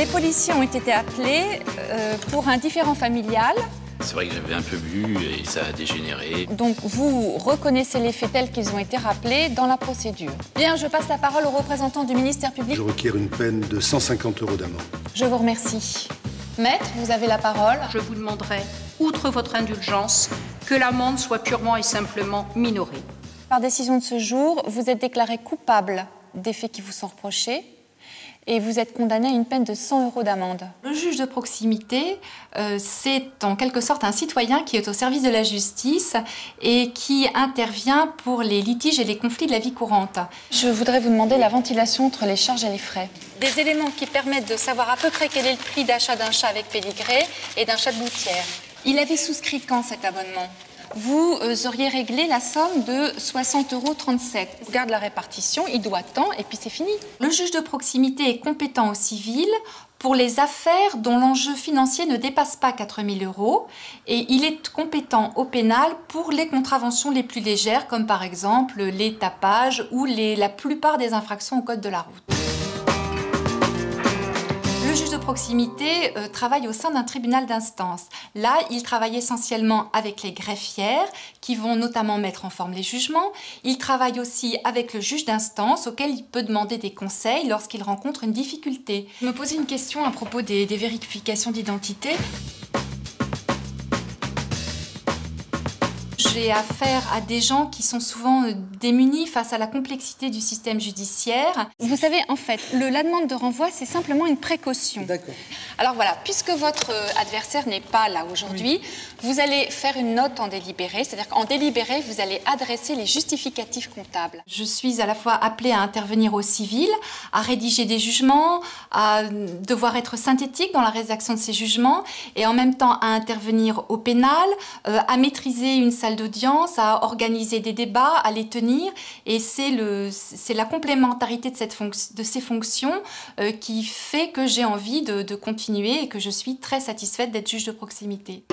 policiers ont été appelés pour un différend familial. C'est vrai que j'avais un peu bu et ça a dégénéré. Donc vous reconnaissez les faits tels qu'ils ont été rappelés dans la procédure. Bien, je passe la parole au représentant du ministère public. Je requiers une peine de 150 € d'amende. Je vous remercie. Maître, vous avez la parole. Je vous demanderai, outre votre indulgence, que l'amende soit purement et simplement minorée. Par décision de ce jour, vous êtes déclaré coupable des faits qui vous sont reprochés et vous êtes condamné à une peine de 100 € d'amende. Le juge de proximité, c'est en quelque sorte un citoyen qui est au service de la justice et qui intervient pour les litiges et les conflits de la vie courante. Je voudrais vous demander la ventilation entre les charges et les frais. Des éléments qui permettent de savoir à peu près quel est le prix d'achat d'un chat avec pédigré et d'un chat de gouttière. Il avait souscrit quand cet abonnement ? Vous auriez réglé la somme de 60,37 €. On regarde la répartition, il doit tant et puis c'est fini. Le juge de proximité est compétent au civil pour les affaires dont l'enjeu financier ne dépasse pas 4 000 € et il est compétent au pénal pour les contraventions les plus légères comme par exemple les tapages ou la plupart des infractions au code de la route. Le juge de proximité travaille au sein d'un tribunal d'instance. Là, il travaille essentiellement avec les greffières qui vont notamment mettre en forme les jugements. Il travaille aussi avec le juge d'instance auquel il peut demander des conseils lorsqu'il rencontre une difficulté. Je me posais une question à propos des vérifications d'identité. J'ai affaire à des gens qui sont souvent démunis face à la complexité du système judiciaire. Vous savez, en fait, la demande de renvoi, c'est simplement une précaution. D'accord. Alors voilà, puisque votre adversaire n'est pas là aujourd'hui, vous allez faire une note en délibéré, c'est-à-dire qu'en délibéré, vous allez adresser les justificatifs comptables. Je suis à la fois appelée à intervenir au civil, à rédiger des jugements, à devoir être synthétique dans la rédaction de ces jugements, et en même temps à intervenir au pénal, à maîtriser une salle d'audience, à organiser des débats, à les tenir, et c'est la complémentarité de ces fonctions qui fait que j'ai envie de continuer et que je suis très satisfaite d'être juge de proximité.